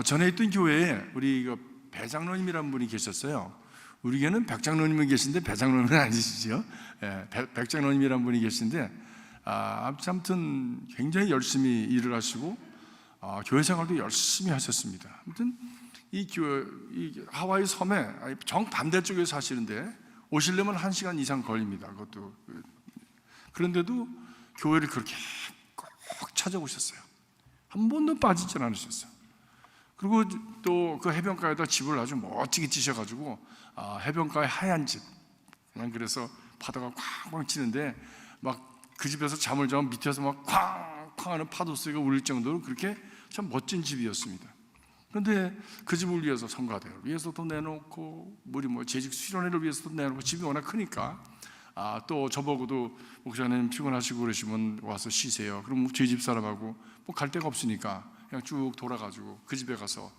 전에 있던 교회에 우리 배장로님이라는 분이 계셨어요. 우리 교회는 백장로님이 계신데 배장로님은 아니시죠. 백장로님이라는 분이 계신데 아무튼 굉장히 열심히 일을 하시고 교회 생활도 열심히 하셨습니다. 아무튼 이 하와이 섬에 정반대쪽에 사시는데 오시려면 1시간 이상 걸립니다. 그것도. 그런데도 교회를 그렇게 꼭 찾아오셨어요. 한 번도 빠지지 않으셨어요. 그리고 또 그 해변가에다 집을 아주 멋지게 지셔가지고 해변가에 하얀 집, 그냥 그래서 파도가 쾅쾅 치는데 막 그 집에서 잠을 자면 밑에서 막 쾅쾅 하는 파도 소리가 울릴 정도로 그렇게 참 멋진 집이었습니다. 그런데 그 집을 위해서 성가대를 위해서도 내놓고 우리 재직 수련회를 위해서도 내놓고 집이 워낙 크니까 또 저보고도 목사님 피곤하시고 그러시면 와서 쉬세요. 그럼 저희 집 사람하고 갈 데가 없으니까 그냥 쭉 돌아가지고 그 집에 가서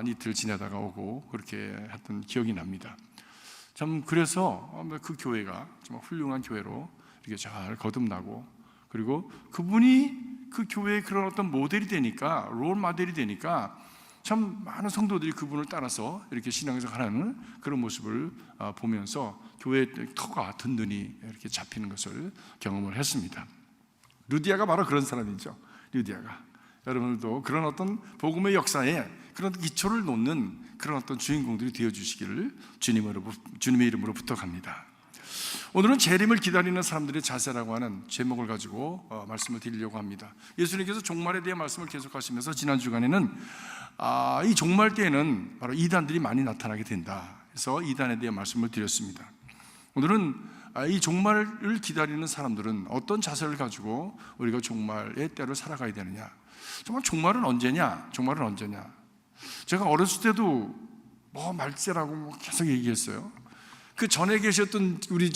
이틀 지내다가 오고 그렇게 했던 기억이 납니다. 참 그래서 그 교회가 정말 훌륭한 교회로 이렇게 잘 거듭나고, 그리고 그분이 그 교회의 그런 어떤 모델이 되니까, 롤 모델이 되니까 참 많은 성도들이 그분을 따라서 이렇게 신앙생활하는 그런 모습을 보면서 교회의 터가 든든히 이렇게 잡히는 것을 경험을 했습니다. 루디아가 바로 그런 사람이죠. 루디아가 여러분들도 그런 어떤 복음의 역사에 그런 기초를 놓는 그런 어떤 주인공들이 되어주시기를 주님의 이름으로 부탁합니다. 오늘은 재림을 기다리는 사람들의 자세라고 하는 제목을 가지고 말씀을 드리려고 합니다. 예수님께서 종말에 대해 말씀을 계속하시면서 지난 주간에는 이 종말 때에는 바로 이단들이 많이 나타나게 된다, 그래서 이단에 대해 말씀을 드렸습니다. 오늘은 이 종말을 기다리는 사람들은 어떤 자세를 가지고 우리가 종말의 때를 살아가야 되느냐, 정말 종말은 언제냐, 종말은 언제냐. 제가 어렸을 때도 말세라고 계속 얘기했어요. 그 전에 계셨던 우리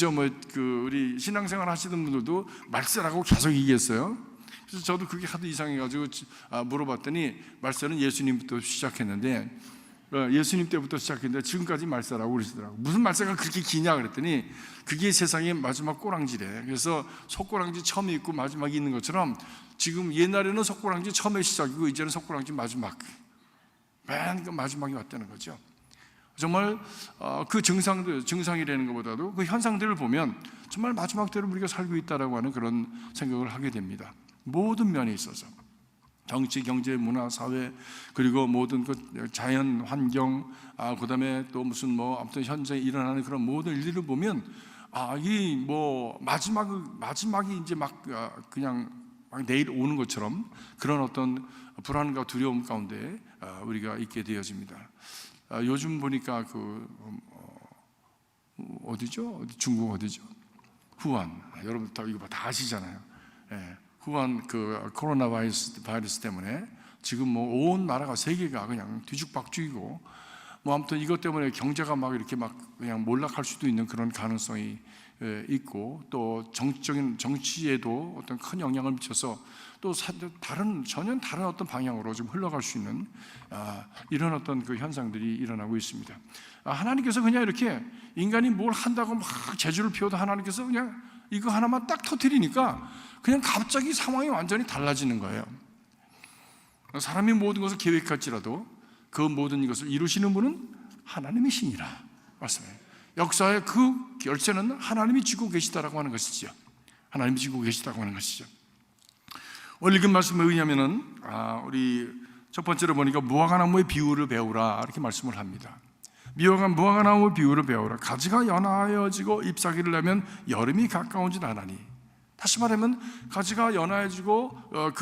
우리 신앙생활 하시던 분들도 말세라고 계속 얘기했어요. 그래서 저도 그게 하도 이상해가지고 물어봤더니 말세는 예수님부터 시작했는데, 예수님 때부터 시작했는데 지금까지 말세라고 그러시더라고요. 무슨 말세가 그렇게 기냐 그랬더니 그게 세상의 마지막 꼬랑지래. 그래서 속꼬랑지 처음에 있고 마지막이 있는 것처럼 지금 옛날에는 속꼬랑지 처음에 시작이고 이제는 속꼬랑지 마지막, 맨 그 마지막이 왔다는 거죠. 정말 그 증상이라는 것보다도 그 현상들을 보면 정말 마지막 때로 우리가 살고 있다라고 하는 그런 생각을 하게 됩니다. 모든 면에 있어서 정치, 경제, 문화, 사회, 그리고 모든 그 자연 환경, 그다음에 또 무슨 아무튼 현재 일어나는 그런 모든 일들을 보면 이 마지막이 이제 그냥 내일 오는 것처럼 그런 어떤 불안과 두려움 가운데 우리가 있게 되어집니다. 요즘 보니까 어디죠? 중국 어디죠? 후안. 여러분 이거 다 아시잖아요. 후안 코로나 바이러스 때문에 지금 온 나라가 세계가 그냥 뒤죽박죽이고 아무튼 이것 때문에 경제가 이렇게 그냥 몰락할 수도 있는 그런 가능성이 있고, 또 정치에도 어떤 큰 영향을 미쳐서 또 전혀 다른 어떤 방향으로 좀 흘러갈 수 있는 이런 어떤 그 현상들이 일어나고 있습니다. 하나님께서 그냥 이렇게 인간이 뭘 한다고 재주를 피워도 하나님께서 그냥 이거 하나만 딱 터뜨리니까 그냥 갑자기 상황이 완전히 달라지는 거예요. 사람이 모든 것을 계획할지라도 그 모든 것을 이루시는 분은 하나님이시니라 말씀해요. 역사의 그 열쇠는 하나님이 쥐고 계시다라고 하는 것이죠. 하나님이 쥐고 계시다고 하는 것이죠. 오늘 읽은 말씀에 의하면은 우리 첫 번째로 보니까 무화과나무의 비유를 배우라 이렇게 말씀을 합니다. 무화과나무의 비유를 배우라. 가지가 연하여지고 잎사귀를 내면 여름이 가까운 줄 아나니. 다시 말하면 가지가 연하여지고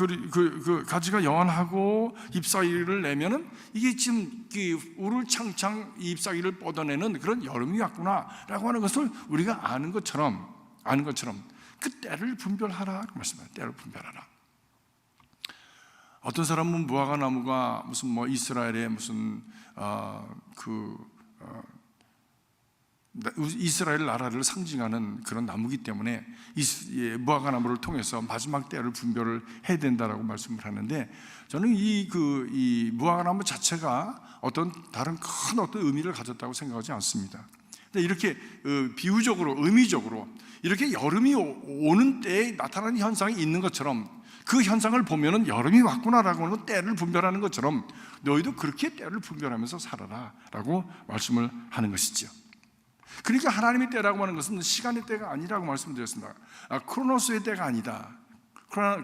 가지가 연하고 잎사귀를 내면은 이게 지금 우르창창 잎사귀를 뻗어내는 그런 여름이 왔구나라고 하는 것을 우리가 아는 것처럼 그 때를 분별하라 말씀해요. 때를 분별하라. 어떤 사람은 무화과나무가 무슨 이스라엘의 무슨 이스라엘 나라를 상징하는 그런 나무기 때문에 무화과나무를 통해서 마지막 때를 분별을 해야 된다라고 말씀을 하는데, 저는 이 무화과나무 자체가 어떤 다른 큰 어떤 의미를 가졌다고 생각하지 않습니다. 근데 이렇게 비유적으로 의미적으로 이렇게 여름이 오는 때에 나타나는 현상이 있는 것처럼 그 현상을 보면은 여름이 왔구나라고 하는 때를 분별하는 것처럼 너희도 그렇게 때를 분별하면서 살아라 라고 말씀을 하는 것이죠. 그러니까 하나님의 때라고 하는 것은 시간의 때가 아니라고 말씀드렸습니다. 크로노스의 때가 아니다.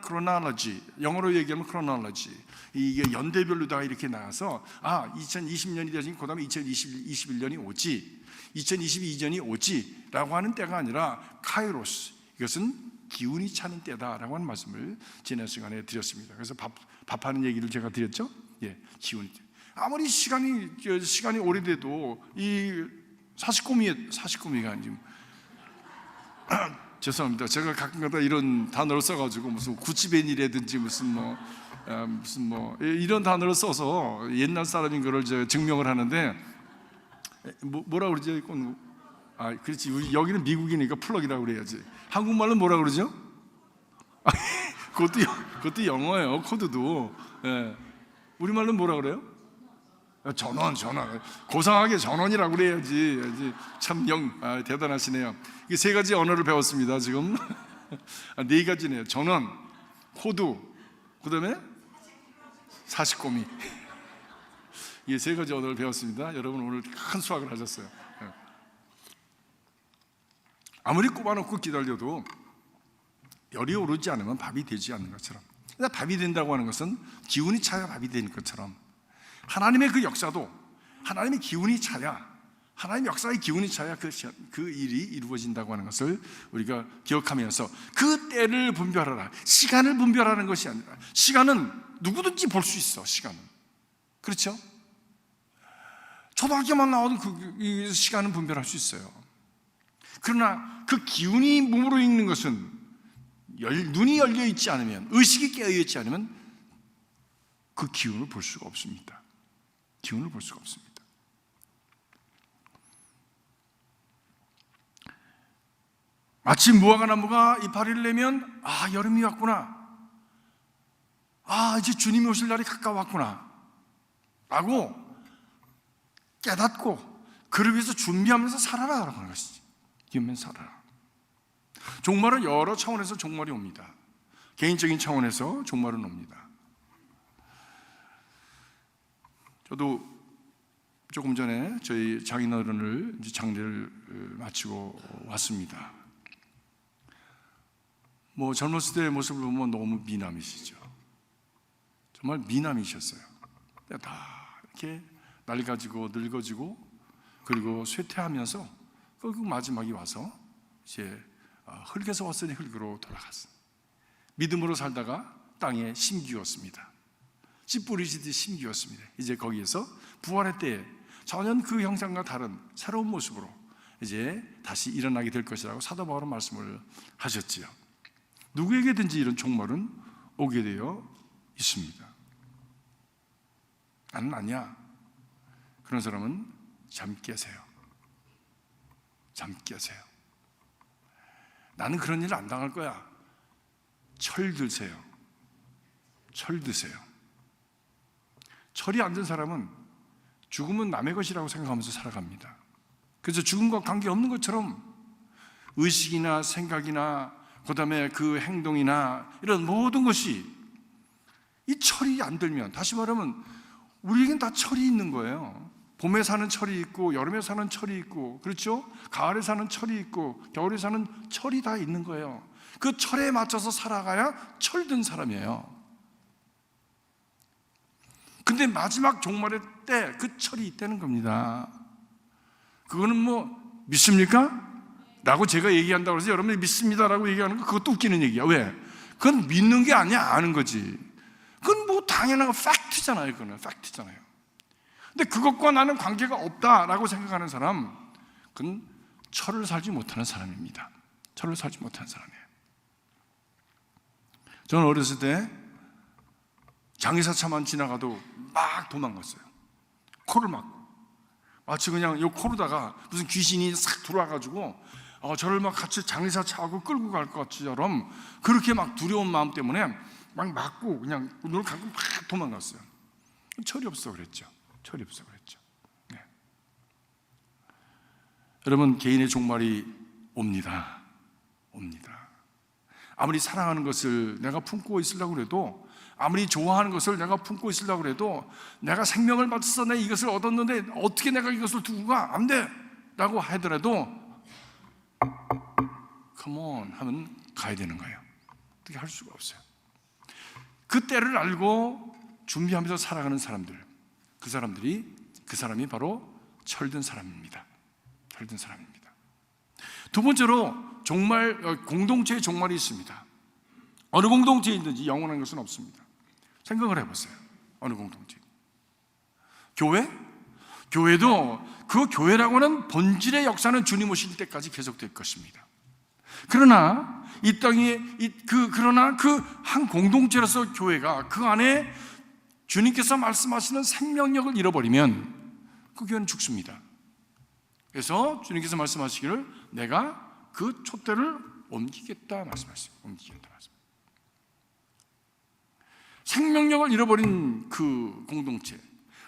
크로놀로지, 영어로 얘기하면 크로놀로지. 이게 연대별로다가 이렇게 나와서 2020년이 되지, 그 다음에 2021년이 오지, 2022년이 오지 라고 하는 때가 아니라 카이로스, 이것은 기운이 차는 때다라고 하는 말씀을 지난 시간에 드렸습니다. 그래서 밥하는 얘기를 제가 드렸죠. 기운이. 아무리 시간이 오래돼도 이 사시꼬미가 아니지. 죄송합니다. 제가 가끔가다 이런 단어를 써가지고 무슨 구치벤이라든지 무슨 뭐 이런 단어를 써서 옛날 사람인 거를 증명을 하는데 뭐라 그러지? 그렇지. 우리 여기는 미국이니까 플러그라고 그래야지. 한국말로 뭐라 그러죠? 그것도 영어예요. 코드도. 우리말로 뭐라 그래요? 전원. 고상하게 전원이라고 그래야지. 참 대단하시네요. 이게 세 가지 언어를 배웠습니다, 지금. 네 가지네요. 전원, 코드, 그 다음에 사시꼬미. 이 세 가지 언어를 배웠습니다. 여러분 오늘 큰 수학을 하셨어요. 아무리 꼽아놓고 기다려도 열이 오르지 않으면 밥이 되지 않는 것처럼, 밥이 된다고 하는 것은 기운이 차야 밥이 되는 것처럼, 하나님의 그 역사도 하나님의 기운이 차야, 하나님의 역사의 기운이 차야 그 일이 이루어진다고 하는 것을 우리가 기억하면서 그 때를 분별하라. 시간을 분별하는 것이 아니라, 시간은 누구든지 볼 수 있어. 시간은, 그렇죠? 초등학교만 나와도 그 시간은 분별할 수 있어요. 그러나 그 기운이 몸으로 있는 것은 눈이 열려 있지 않으면, 의식이 깨어 있지 않으면 그 기운을 볼 수가 없습니다. 기운을 볼 수가 없습니다. 마치 무화과 나무가 이파리를 내면 여름이 왔구나, 이제 주님이 오실 날이 가까웠구나 라고 깨닫고 그를 위해서 준비하면서 살아라라고 하는 것이지. 기운면서 살아라. 종말은 여러 차원에서 종말이 옵니다. 개인적인 차원에서 종말은 옵니다. 저도 조금 전에 저희 장인어른을 이제 장례를 마치고 왔습니다. 젊었을 때의 모습을 보면 너무 미남이시죠. 정말 미남이셨어요. 다 이렇게 낡아지고 늙어지고 그리고 쇠퇴하면서 그 마지막에 와서 이제 흙에서 왔으니 흙으로 돌아갔어요. 믿음으로 살다가 땅에 심기었습니다. 씨 뿌리시듯이 심기였습니다. 이제 거기에서 부활의 때에 전혀 그 형상과 다른 새로운 모습으로 이제 다시 일어나게 될 것이라고 사도 바울은 말씀을 하셨지요. 누구에게든지 이런 종말은 오게 되어 있습니다. 나는 아니야. 그런 사람은 잠 깨세요. 잠 깨세요. 나는 그런 일 안 당할 거야. 철 드세요. 철 드세요. 철이 안 든 사람은 죽음은 남의 것이라고 생각하면서 살아갑니다. 그래서 죽음과 관계없는 것처럼 의식이나 생각이나 그 다음에 그 행동이나 이런 모든 것이 이 철이 안 들면, 다시 말하면 우리에겐 다 철이 있는 거예요. 봄에 사는 철이 있고 여름에 사는 철이 있고, 그렇죠? 가을에 사는 철이 있고 겨울에 사는 철이 다 있는 거예요. 그 철에 맞춰서 살아가야 철든 사람이에요. 근데 마지막 종말의 때 그 철이 있다는 겁니다. 그거는 믿습니까? 라고 제가 얘기한다고 해서 여러분이 믿습니다라고 얘기하는 거, 그것도 웃기는 얘기야. 왜? 그건 믿는 게 아니야, 아는 거지. 그건 당연한 팩트잖아요. 그거는 팩트잖아요. 근데 그것과 나는 관계가 없다라고 생각하는 사람, 그건 철을 살지 못하는 사람입니다. 철을 살지 못하는 사람이에요. 저는 어렸을 때 장의사차만 지나가도 막 도망갔어요. 코를 막고, 마치 그냥 요 코로다가 무슨 귀신이 싹 들어와가지고 저를 막 같이 장의사차하고 끌고 갈 것처럼 그렇게 막 두려운 마음 때문에 막 막고 그냥 눈을 감고 막 도망갔어요. 철이 없어 그랬죠. 철이 없어 그랬죠. 네. 여러분, 개인의 종말이 옵니다. 아무리 사랑하는 것을 내가 품고 있으려고 해도, 아무리 좋아하는 것을 내가 품고 있으려고 해도, 내가 생명을 받아서 내가 이것을 얻었는데 어떻게 내가 이것을 두고 가? 안 돼! 라고 하더라도 Come on 하면 가야 되는 거예요. 어떻게 할 수가 없어요. 그 때를 알고 준비하면서 살아가는 사람들, 그 사람이 바로 철든 사람입니다. 철든 사람입니다. 두 번째로 공동체의 종말이 있습니다. 어느 공동체에 있든지 영원한 것은 없습니다. 생각을 해보세요. 어느 공동체? 교회도 그 교회라고 하는 본질의 역사는 주님 오실 때까지 계속될 것입니다. 그러나 이 땅에 그러나 그 한 공동체로서 교회가 그 안에 주님께서 말씀하시는 생명력을 잃어버리면 그 교회는 죽습니다. 그래서 주님께서 말씀하시기를 내가 그 촛대를 옮기겠다 말씀하셨어요. 옮기겠다 말씀. 생명력을 잃어버린 그 공동체,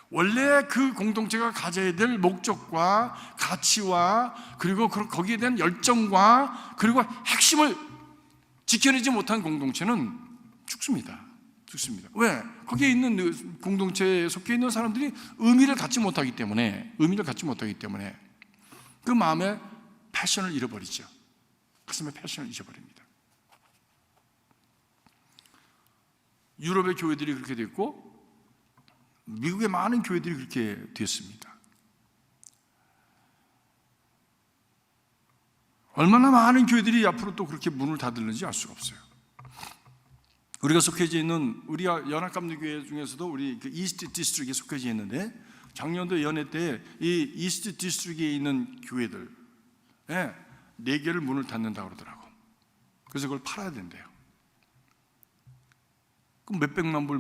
원래 그 공동체가 가져야 될 목적과 가치와 그리고 거기에 대한 열정과 그리고 핵심을 지켜내지 못한 공동체는 죽습니다. 왜? 거기에 있는 공동체에 속해 있는 사람들이 의미를 갖지 못하기 때문에 그 마음에 패션을 잃어버리죠. 가슴에 패션을 잊어버립니다. 유럽의 교회들이 그렇게 됐고 미국의 많은 교회들이 그렇게 됐습니다. 얼마나 많은 교회들이 앞으로 또 그렇게 문을 닫을는지 알 수가 없어요. 우리가 속해져 있는 우리가 연합감리교회 중에서도 우리 그 이스트 디스트릭에 속해져 있는데 작년도 연회 때 이 이스트 디스트릭에 있는 교회들 4개를 문을 닫는다고 그러더라고. 그래서 그걸 팔아야 된대요. 그럼 몇백만 불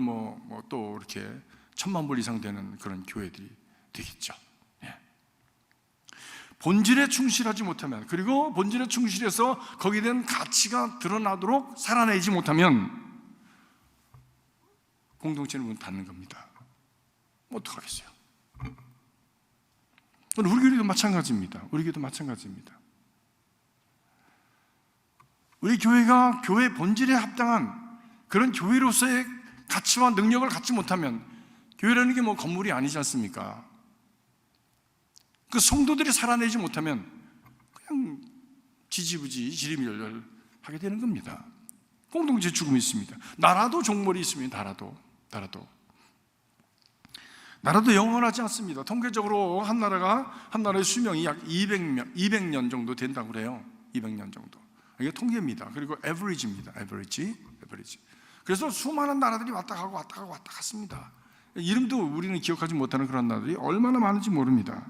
또 이렇게 1,000만 불 이상 되는 그런 교회들이 되겠죠. 본질에 충실하지 못하면, 그리고 본질에 충실해서 거기에 대한 가치가 드러나도록 살아내지 못하면 공동체는 문 닫는 겁니다. 어떡하겠어요? 우리 교회도 마찬가지입니다. 우리 교회가 교회 본질에 합당한 그런 교회로서의 가치와 능력을 갖지 못하면, 교회라는 게 건물이 아니지 않습니까? 그 성도들이 살아내지 못하면 그냥 지지부지 지리멸렬 하게 되는 겁니다. 공동체 죽음이 있습니다. 나라도 종말이 있습니다. 나라도 영원하지 않습니다. 통계적으로 한 나라의 수명이 약 200년 정도 된다고 그래요. 200년 정도. 이게 통계입니다. 그리고 average입니다. average. 그래서 수많은 나라들이 왔다 갔습니다. 이름도 우리는 기억하지 못하는 그런 나라들이 얼마나 많은지 모릅니다.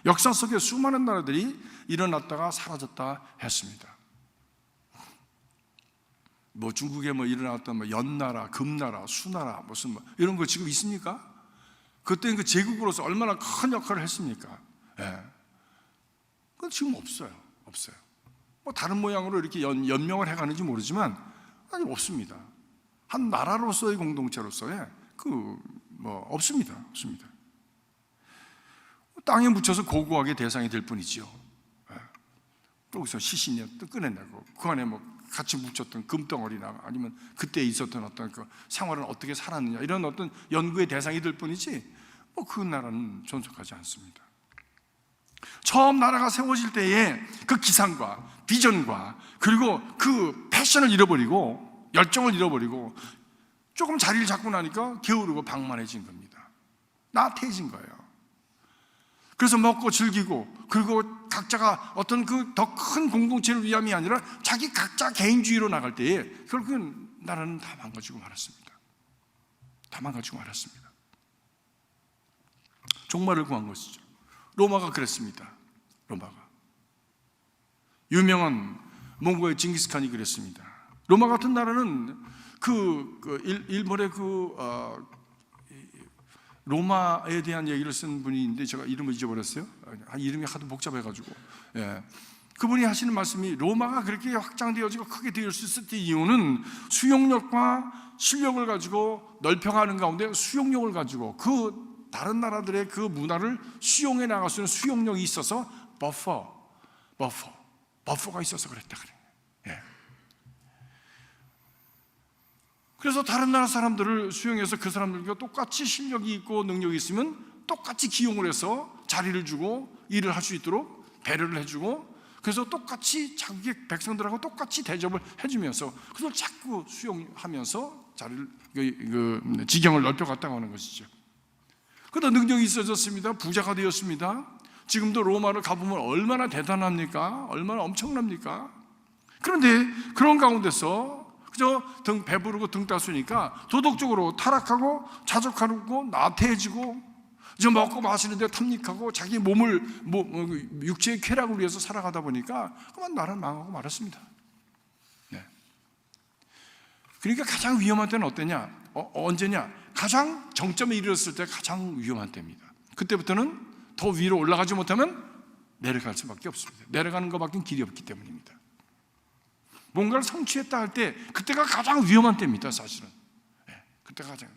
역사 속에 수많은 나라들이 일어났다가 사라졌다 했습니다. 중국에 일어났던 연나라, 금나라, 수나라 이런 거 지금 있습니까? 그때는 그 제국으로서 얼마나 큰 역할을 했습니까? 그건 지금 없어요. 다른 모양으로 이렇게 연명을 해가는지 모르지만 없습니다. 한 나라로서의 공동체로서의 없습니다. 땅에 묻혀서 고고하게 대상이 될 뿐이지요. 거기서 시신이 꺼내내고 그 안에 같이 묻혔던 금덩어리나 아니면 그때 있었던 어떤 그 생활은 어떻게 살았느냐 이런 어떤 연구의 대상이 될 뿐이지 그 나라는 존속하지 않습니다. 처음 나라가 세워질 때에 그 기상과 비전과 그리고 그 패션을 잃어버리고 열정을 잃어버리고 조금 자리를 잡고 나니까 게으르고 방만해진 겁니다. 나태해진 거예요. 그래서 먹고 즐기고 그리고 각자가 어떤 그 더 큰 공동체를 위함이 아니라 자기 각자 개인주의로 나갈 때에 결국은 나라는 다 망가지고 말았습니다. 종말을 구한 것이죠. 로마가 그랬습니다. 유명한 몽고의 징기스칸이 그랬습니다. 로마 같은 나라는 일본의 로마에 대한 얘기를 쓴 분이 있는데 제가 이름을 잊어버렸어요. 이름이 하도 복잡해가지고. 그분이 하시는 말씀이 로마가 그렇게 확장되어지고 크게 되어 수 있었던 이유는 수용력과 실력을 가지고 넓혀가는 가운데 수용력을 가지고 그 다른 나라들의 그 문화를 수용해 나갈 수 있는 수용력이 있어서 버퍼가 있어서 그랬다 그래요. 그래서 다른 나라 사람들을 수용해서 그 사람들과 똑같이 실력이 있고 능력이 있으면 똑같이 기용을 해서 자리를 주고 일을 할 수 있도록 배려를 해주고, 그래서 똑같이 자국의 백성들하고 똑같이 대접을 해주면서 그걸 자꾸 수용하면서 자리를 지경을 넓혀갔다고 하는 것이죠. 그러다 능력이 있어졌습니다. 부자가 되었습니다. 지금도 로마를 가보면 얼마나 대단합니까? 얼마나 엄청납니까? 그런데 그런 가운데서 그저 배부르고 등 따스니까 도덕적으로 타락하고 자족하고 나태해지고, 이제 먹고 마시는데 탐닉하고 자기 몸을 육체의 쾌락을 위해서 살아가다 보니까 그만 나라는 망하고 말았습니다. 네. 그러니까 가장 위험한 때는 어때냐? 언제냐? 가장 정점에 이르렀을 때 가장 위험한 때입니다. 그때부터는 더 위로 올라가지 못하면 내려갈 수밖에 없습니다. 내려가는 것밖에 길이 없기 때문입니다. 뭔가를 성취했다 할 때 그때가 가장 위험한 때입니다. 사실은. 네, 그때가 가장.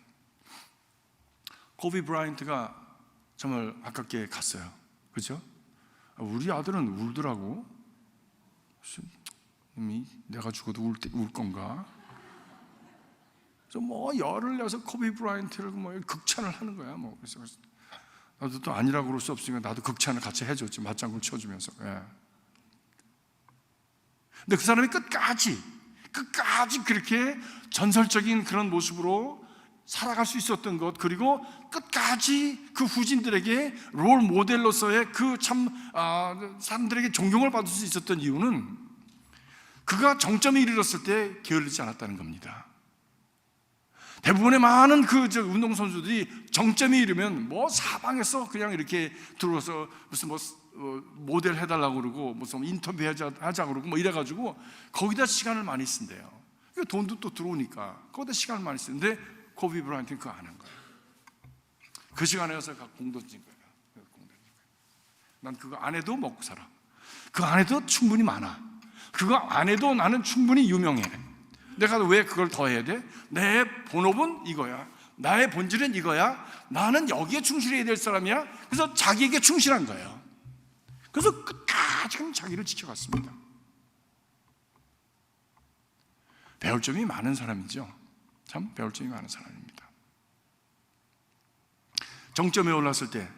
코비 브라이언트가 정말 아깝게 갔어요. 그렇죠? 우리 아들은 울더라고. 내가 죽어도 울 건가? 그래서 열을 내서 코비 브라이언트를 극찬을 하는 거야. 그래서 나도 또 아니라고 그럴 수 없으니까 나도 극찬을 같이 해줬지. 맞장구를 쳐주면서. 예. 근데 그 사람이 끝까지 그렇게 전설적인 그런 모습으로 살아갈 수 있었던 것, 그리고 끝까지 그 후진들에게 롤 모델로서의 사람들에게 존경을 받을 수 있었던 이유는 그가 정점에 이르렀을 때 게을르지 않았다는 겁니다. 대부분의 많은 운동선수들이 정점에 이르면 사방에서 그냥 이렇게 들어와서 무슨 모델 해달라고 그러고 무슨 인터뷰 하자 그러고 이래가지고 거기다 시간을 많이 쓴대요. 돈도 또 들어오니까 거기다 시간을 많이 쓰는데 코비 브라이언트는 그거 안 한 거예요. 그 시간에 가서 공 던진 거예요. 난 그거 안 해도 먹고 살아. 그거 안 해도 충분히 많아. 그거 안 해도 나는 충분히 유명해. 내가 왜 그걸 더 해야 돼? 내 본업은 이거야. 나의 본질은 이거야. 나는 여기에 충실해야 될 사람이야. 그래서 자기에게 충실한 거예요. 그래서 끝까지 자기를 지켜갔습니다. 배울 점이 많은 사람이죠. 참 배울 점이 많은 사람입니다. 정점에 올랐을 때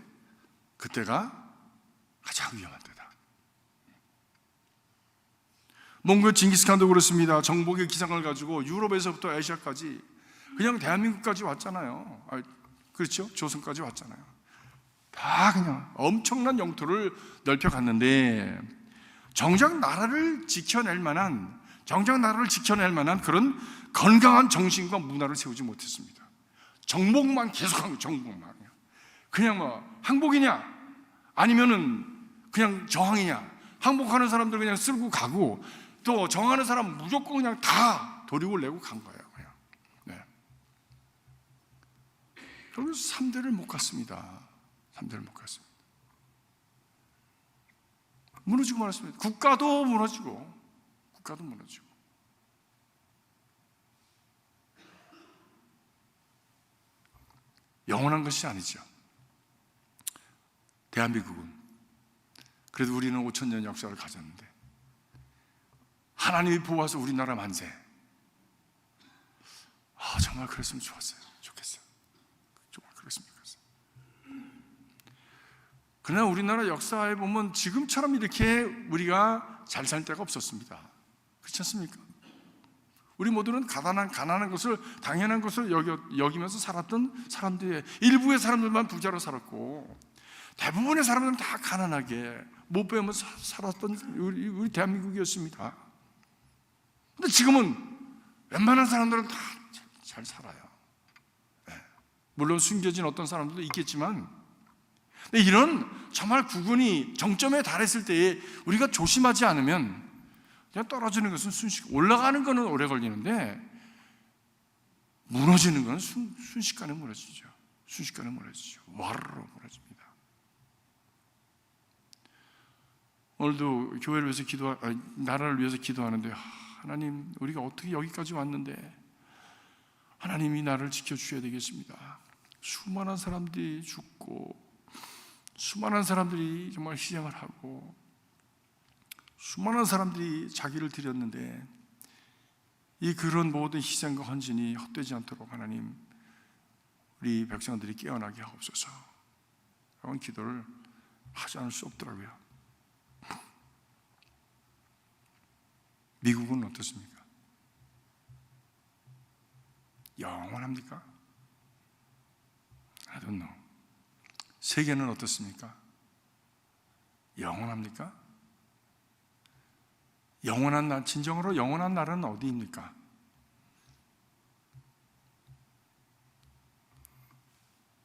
그때가 가장 위험한 때다. 몽골 징기스칸도 그렇습니다. 정복의 기상을 가지고 유럽에서부터 아시아까지 그냥 대한민국까지 왔잖아요. 그렇죠? 조선까지 왔잖아요. 다 그냥 엄청난 영토를 넓혀갔는데 정작 나라를 지켜낼 만한 그런 건강한 정신과 문화를 세우지 못했습니다. 정복만 계속한 거예요. 정복만. 그냥 항복이냐 아니면은 그냥 저항이냐. 항복하는 사람들 그냥 쓸고 가고 또 정하는 사람 무조건 그냥 다 도륙을 내고 간 거예요. 그냥. 네. 그래서 3대를 못 갔습니다. 3대를 못 갔습니다. 무너지고 말았습니다. 국가도 무너지고. 영원한 것이 아니죠. 대한민국은 그래도 우리는 5,000년 역사를 가졌는데 하나님이 보아서 우리나라 만세. 정말 그랬으면 좋겠어요. 정말 그랬으면 좋겠어요. 그러나 우리나라 역사에 보면 지금처럼 이렇게 우리가 잘 살 때가 없었습니다. 그렇지 않습니까? 우리 모두는 가난한 것을 당연한 것을 여기면서 살았던 사람들이에요. 일부의 사람들만 부자로 살았고 대부분의 사람들은 다 가난하게 못 배우면서 살았던 우리 대한민국이었습니다. 그런데 지금은 웬만한 사람들은 다 잘 살아요. 물론 숨겨진 어떤 사람들도 있겠지만, 근데 이런 정말 국운이 정점에 달했을 때에 우리가 조심하지 않으면 그냥 떨어지는 것은 올라가는 것은 오래 걸리는데 무너지는 것은 순식간에 무너지죠. 와르르 무너집니다. 오늘도 교회를 위해서 나라를 위해서 기도하는데 하나님, 우리가 어떻게 여기까지 왔는데 하나님이 나를 지켜주셔야 되겠습니다. 수많은 사람들이 죽고 수많은 사람들이 정말 희생을 하고 수많은 사람들이 자기를 드렸는데 이 그런 모든 희생과 헌신이 헛되지 않도록 하나님 우리 백성들이 깨어나게 하옵소서. 그런 기도를 하지 않을 수 없더라고요. 미국은 어떻습니까? 영원합니까? I don't know. 세계는 어떻습니까? 영원합니까? 영원한 날, 진정으로 영원한 날은 어디입니까?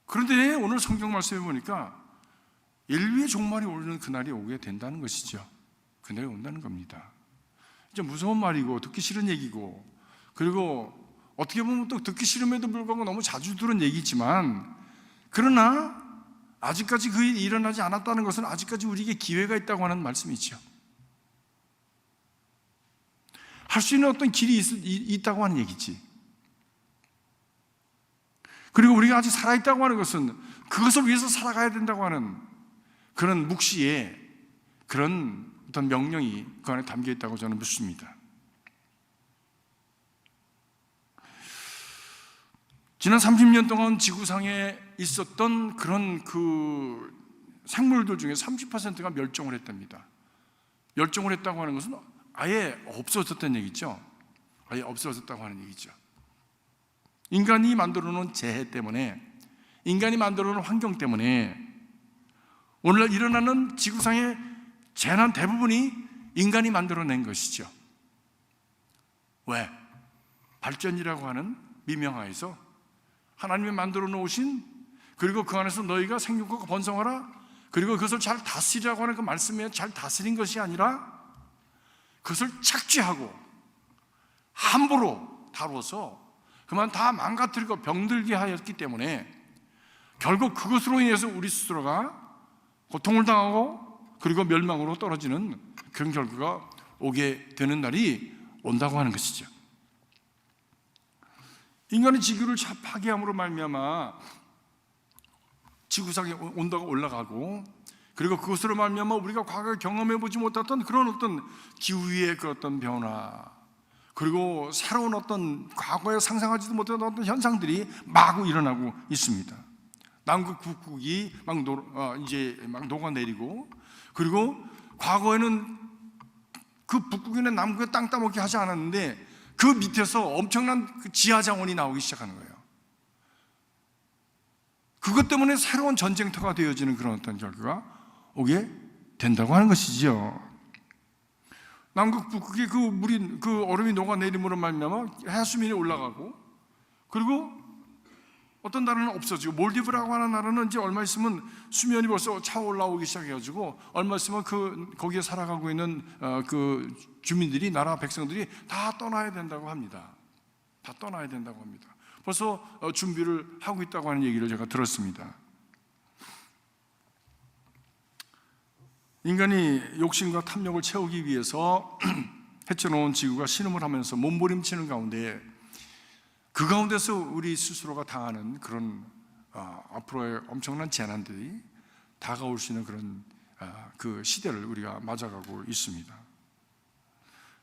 그런데 오늘 성경 말씀에 보니까 인류의 종말이 오는 그날이 오게 된다는 것이죠. 그날이 온다는 겁니다. 이제 무서운 말이고 듣기 싫은 얘기고, 그리고 어떻게 보면 또 듣기 싫음에도 불구하고 너무 자주 들은 얘기지만, 그러나 아직까지 그 일이 일어나지 않았다는 것은 아직까지 우리에게 기회가 있다고 하는 말씀이죠. 할 수 있는 어떤 길이 있다고 하는 얘기지. 그리고 우리가 아직 살아있다고 하는 것은 그것을 위해서 살아가야 된다고 하는 그런 묵시에 그런 어떤 명령이 그 안에 담겨 있다고 저는 믿습니다. 지난 30년 동안 지구상에 있었던 그런 그 생물들 중에 30%가 멸종을 했답니다. 멸종을 했다고 하는 것은 아예 없어졌다는 얘기죠. 아예 없어졌다고 하는 얘기죠. 인간이 만들어 놓은 재해 때문에, 인간이 만들어 놓은 환경 때문에 오늘날 일어나는 지구상의 재난 대부분이 인간이 만들어낸 것이죠. 왜? 발전이라고 하는 미명하에서 하나님이 만들어 놓으신, 그리고 그 안에서 너희가 생육하고 번성하라, 그리고 그것을 잘 다스리라고 하는 그 말씀에 잘 다스린 것이 아니라 그것을 착취하고 함부로 다루어서 그만 다 망가뜨리고 병들게 하였기 때문에 결국 그것으로 인해서 우리 스스로가 고통을 당하고 그리고 멸망으로 떨어지는 그런 결과가 오게 되는 날이 온다고 하는 것이죠. 인간이 지구를 파괴함으로 말미암아 지구상의 온도가 올라가고, 그리고 그것으로 말미암아 우리가 과거에 경험해보지 못했던 그런 어떤 기후의 그 어떤 변화, 그리고 새로운 어떤 과거에 상상하지도 못했던 어떤 현상들이 마구 일어나고 있습니다. 남극 북극이 이제 막 녹아내리고, 그리고 과거에는 그 북극이나 남극에 땅 따먹게 하지 않았는데 그 밑에서 엄청난 그 지하자원이 나오기 시작하는 거예요. 그것 때문에 새로운 전쟁터가 되어지는 그런 어떤 결과가 오게 된다고 하는 것이죠. 남극 북극이 그 얼음이 녹아내림으로 말미암아 해수면이 올라가고, 그리고 어떤 나라는 없어지고, 몰디브라고 하는 나라는 이제 얼마 있으면 수면이 벌써 차올라오기 시작해가지고 얼마 있으면 거기에 살아가고 있는 그 주민들이, 나라 백성들이 다 떠나야 된다고 합니다. 다 떠나야 된다고 합니다. 벌써 준비를 하고 있다고 하는 얘기를 제가 들었습니다. 인간이 욕심과 탐욕을 채우기 위해서 해쳐놓은 지구가 신음을 하면서 몸부림치는 가운데, 그 가운데서 우리 스스로가 당하는 그런 앞으로의 엄청난 재난들이 다가올 수 있는 그런 그 시대를 우리가 맞아가고 있습니다.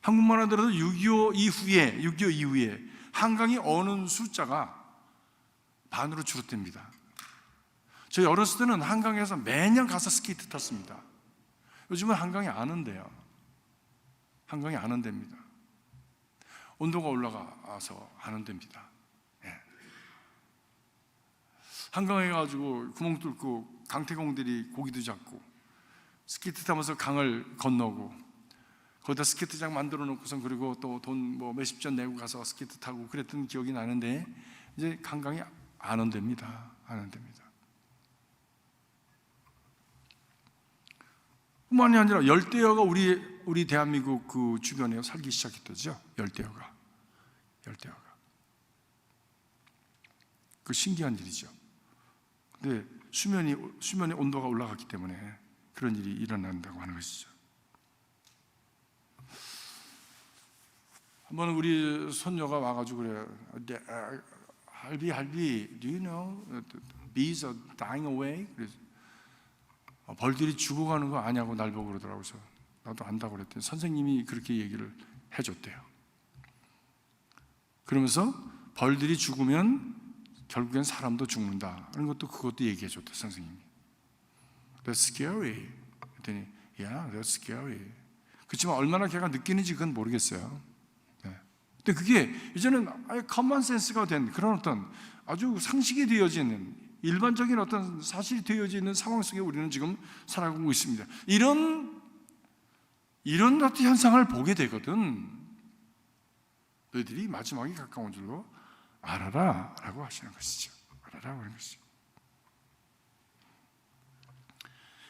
한국만 하더라도 6.25 이후에 한강이 어는 숫자가 반으로 줄어듭니다. 저희 어렸을 때는 한강에서 매년 가서 스케이트 탔습니다. 요즘은 한강이 안 온대요. 한강이 안 온답니다. 온도가 올라가서 안 온답니다. 예. 한강에 가지고 구멍 뚫고 강태공들이 고기도 잡고 스케이트 타면서 강을 건너고, 거기다 스케이트장 만들어 놓고선 그리고 또 돈 뭐 몇십 전 내고 가서 스케이트 타고 그랬던 기억이 나는데, 이제 한강이 안 온답니다. 안 온답니다. 뿐만이 아니라 열대어가 우리 대한민국 그 주변에 살기 시작했다죠. 열대어가 그 신기한 일이죠. 근데 수면의 온도가 올라갔기 때문에 그런 일이 일어난다고 하는 것이죠. 한번 우리 손녀가 와가지고 그래요. 할비, do you know bees are dying away? 그래서 벌들이 죽어가는 거 아냐고 날 보고 그러더라고요. 그래서 나도 안다고 그랬더니 선생님이 그렇게 얘기를 해줬대요. 그러면서 벌들이 죽으면 결국엔 사람도 죽는다. 그런 것도 그것도 얘기해 줬다, 선생님이. That's scary. 그랬더니 Yeah, that's scary. 그렇지만 얼마나 걔가 느끼는지 그건 모르겠어요. 네. 근데 그게 이제는 아예 커먼 센스가 된 그런 어떤 아주 상식이 되어지는 일반적인 어떤 사실이 되어지는 상황 속에 우리는 지금 살아가고 있습니다. 이런 어떤 현상을 보게 되거든. 너희들이 마지막이 가까운 줄로 알아라 라고 하시는 것이죠. 알아라 하는 것이죠.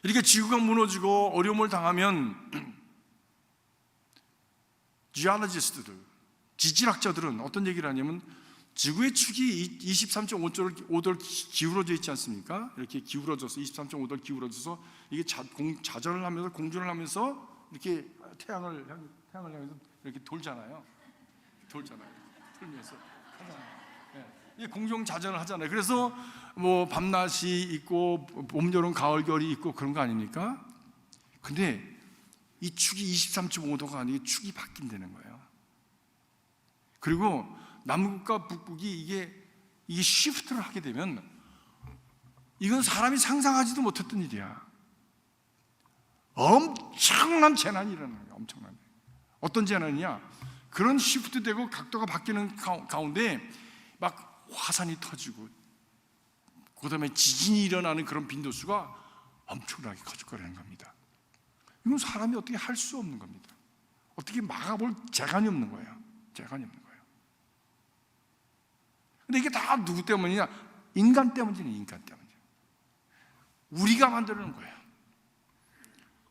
이렇게 지구가 무너지고 어려움을 당하면 지올로지스트들, 지질학자들은 어떤 얘기를 하냐면 지구의 축이 23.5도를 기울어져 있지 않습니까? 이렇게 기울어져서 23.5도를 기울어져서 이게 자전을 하면서 공전을 하면서 이렇게 태양을 향해서 이렇게 돌잖아요. 돌면서 하잖아요. 이 공중 자전을 하잖아요. 그래서 뭐 밤낮이 있고 봄, 여름, 가을, 겨울이 있고 그런 거 아닙니까? 근데 이 축이 23.5도가 아니고 축이 바뀐다는 거예요. 그리고 남극과 북극이 이게 시프트를 하게 되면 이건 사람이 상상하지도 못했던 일이야. 엄청난 재난이 일어나는 거야. 엄청난. 어떤 재난이냐? 그런 시프트되고 각도가 바뀌는 가운데 막 화산이 터지고 그 다음에 지진이 일어나는 그런 빈도수가 엄청나게 커질 거라는 겁니다. 이건 사람이 어떻게 할 수 없는 겁니다. 어떻게 막아볼 재간이 없는 거예요. 재간이 없는 거예요. 근데 이게 다 누구 때문이냐? 인간 때문이에요. 인간 때문이에요. 우리가 만들어 놓은 거예요.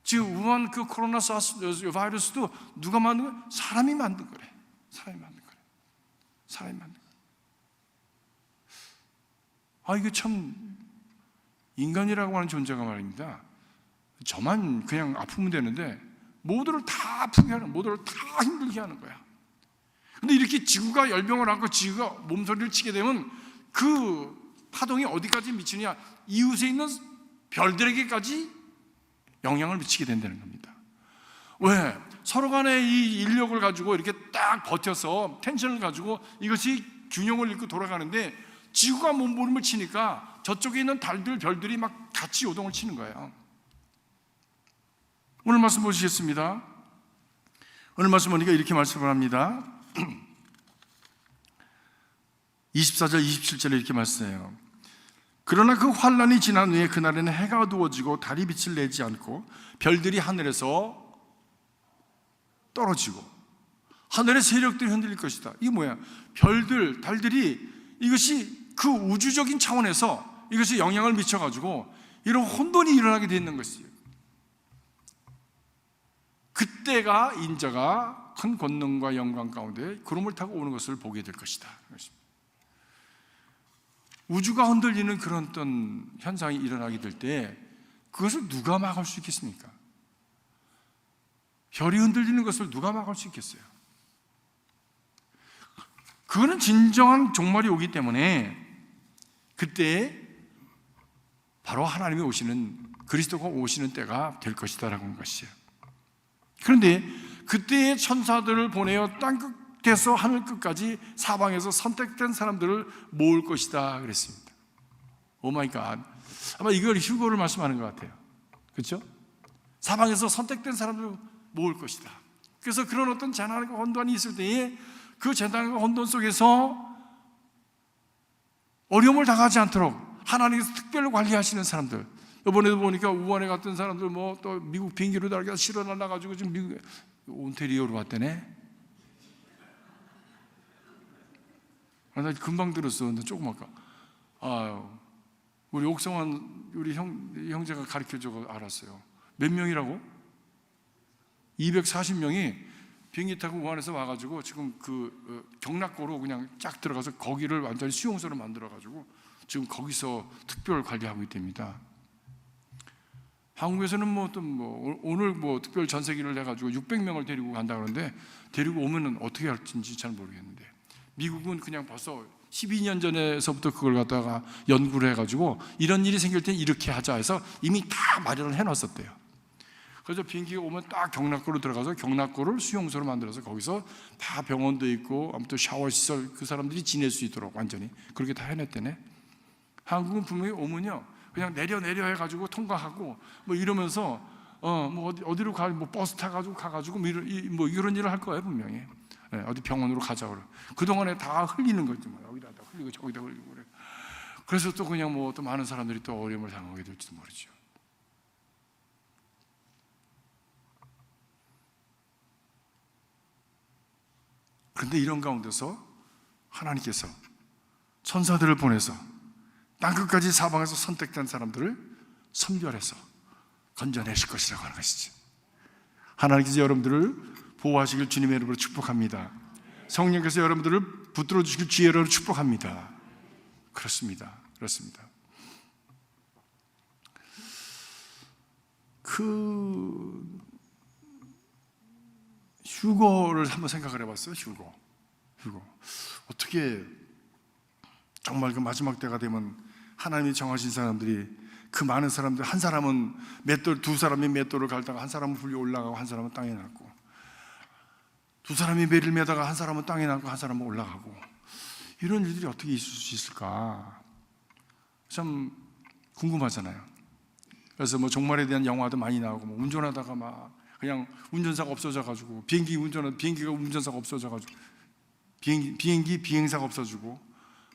지금 우한 그 코로나 바이러스도 누가 만든 거예요? 사람이 만든 거래. 사람이 만든 거래. 사람이 만든 거래. 이게 참 인간이라고 하는 존재가 말입니다. 저만 그냥 아프면 되는데 모두를 다 아프게 하는, 모두를 다 힘들게 하는 거야. 근데 이렇게 지구가 열병을 하고 지구가 몸소리를 치게 되면 그 파동이 어디까지 미치냐? 이웃에 있는 별들에게까지 영향을 미치게 된다는 겁니다. 왜? 서로 간의 이 인력을 가지고 이렇게 딱 버텨서 텐션을 가지고 이것이 균형을 잃고 돌아가는데 지구가 몸부림을 치니까 저쪽에 있는 달들, 별들이 막 같이 요동을 치는 거예요. 오늘 말씀 보시겠습니다. 오늘 말씀 보니까 이렇게 말씀을 합니다. 24절, 27절에 이렇게 말씀해요. 그러나 그 환란이 지난 후에 그날에는 해가 어두워지고 달이 빛을 내지 않고 별들이 하늘에서 떨어지고 하늘의 세력들이 흔들릴 것이다. 이게 뭐야? 별들, 달들이 이것이 그 우주적인 차원에서 이것이 영향을 미쳐가지고 이런 혼돈이 일어나게 되어 있는 것이에요. 그때가 인자가 큰 권능과 영광 가운데 구름을 타고 오는 것을 보게 될 것이다. 우주가 흔들리는 그런 어떤 현상이 일어나게 될 때 그것을 누가 막을 수 있겠습니까? 별이 흔들리는 것을 누가 막을 수 있겠어요? 그거는 진정한 종말이 오기 때문에 그때 바로 하나님이 오시는, 그리스도가 오시는 때가 될 것이다라고 하는 것이에요. 그런데 그때의 천사들을 보내어 땅끝에서 하늘 끝까지 사방에서 선택된 사람들을 모을 것이다 그랬습니다. 오 마이 갓. 아마 이걸 휴거를 말씀하는 것 같아요. 그렇죠? 사방에서 선택된 사람들을 모을 것이다. 그래서 그런 어떤 재난과 혼돈이 있을 때에 그 재난과 혼돈 속에서 어려움을 당하지 않도록 하나님께서 특별히 관리하시는 사람들. 이번에도 보니까 우한에 갔던 사람들 뭐 또 미국 비행기로 날아가 실어 날아가지고 지금 미국 온태리오로 왔대네. 나 금방 들었어. 근데 조금 아까. 우리 옥성환 우리 형제가 가르쳐줘서 알았어요. 몇 명이라고? 240명이 비행기 타고 우한에서 와가지고 지금 그 경락고로 그냥 쫙 들어가서 거기를 완전히 수용소로 만들어가지고 지금 거기서 특별 관리하고 있답니다. 한국에서는 오늘 특별 전세기를 해가지고 600명을 데리고 간다 그러는데 데리고 오면은 어떻게 할지 잘 모르겠는데 미국은 그냥 벌써 12년 전에서부터 그걸 갖다가 연구를 해가지고 이런 일이 생길 때 이렇게 하자 해서 이미 다 마련을 해놨었대요. 그래서 비행기가 오면 딱 경락고로 들어가서 경락고를 수용소로 만들어서 거기서 다 병원도 있고 아무튼 샤워 시설 그 사람들이 지낼 수 있도록 완전히 그렇게 다 해냈대네. 한국은 분명히 오면요 그냥 내려 해가지고 통과하고 뭐 이러면서 뭐 어디로 가 뭐 버스 타가지고 가가지고 뭐 이런 일을 할 거예요 분명히. 네, 어디 병원으로 가자 그래. 그 동안에 다 흘리는 거지 뭐 여기다 흘리고 저기다 흘리고 그래. 그래서 또 그냥 뭐 또 많은 사람들이 또 어려움을 당하게 될지도 모르죠. 그런데 이런 가운데서 하나님께서 천사들을 보내서 땅끝까지 사방에서 선택된 사람들을 선별해서 건져내실 것이라고 하는 것이죠. 하나님께서 여러분들을 보호하시길 주님의 이름으로 축복합니다. 성령께서 여러분들을 붙들어 주시길 주의 이름으로 축복합니다. 그렇습니다. 그 휴거를 한번 생각을 해봤어요. 휴거 어떻게 정말 그 마지막 때가 되면 하나님이 정하신 사람들이 그 많은 사람들 한 사람은 맷돌 두 사람이 맷돌을 갈다가 한 사람은 불려 올라가고 한 사람은 땅에 놨고 두 사람이 매를 매다가 한 사람은 땅에 놨고 한 사람은 올라가고 이런 일들이 어떻게 있을 수 있을까 참 궁금하잖아요. 그래서 뭐 종말에 대한 영화도 많이 나오고 뭐 운전하다가 막 그냥 운전사가 없어져가지고 비행기가 운전사가 없어져가지고 비행기 비행사가 없어지고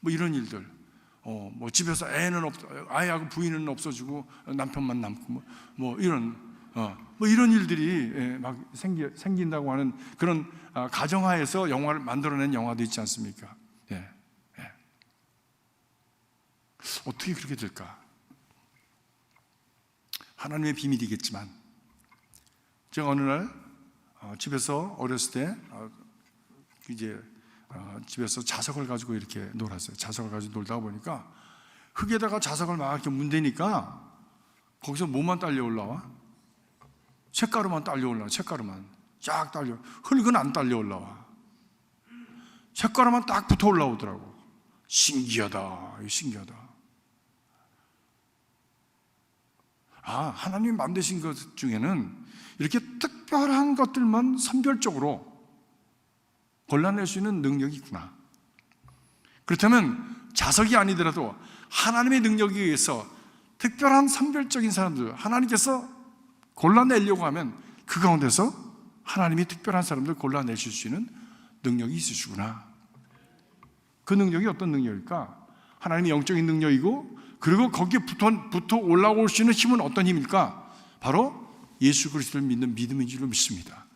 뭐 이런 일들 뭐 집에서 아이하고 부인은 없어지고 남편만 남고 뭐 이런 일들이 막 생긴다고 하는 그런 가정하에서 영화를 만들어낸 영화도 있지 않습니까? 어떻게 그렇게 될까? 하나님의 비밀이겠지만 제가 어느 날 집에서 어렸을 때 이제 집에서 자석을 가지고 이렇게 놀았어요. 자석을 가지고 놀다 보니까 흙에다가 자석을 막 이렇게 문대니까 거기서 뭐만 딸려 올라와? 책가루만 딸려 올라와. 책가루만 쫙 딸려. 흙은 안 딸려 올라와. 책가루만 딱 붙어 올라오더라고. 신기하다. 하나님이 만드신 것 중에는 이렇게 특별한 것들만 선별적으로 골라낼 수 있는 능력이 있구나. 그렇다면 자석이 아니더라도 하나님의 능력에 의해서 특별한 선별적인 사람들 하나님께서 골라내려고 하면 그 가운데서 하나님이 특별한 사람들 골라내실 수 있는 능력이 있으시구나. 그 능력이 어떤 능력일까? 하나님의 영적인 능력이고 그리고 거기에 붙어 올라올 수 있는 힘은 어떤 힘일까? 바로 예수 그리스도를 믿는 믿음인 줄로 믿습니다.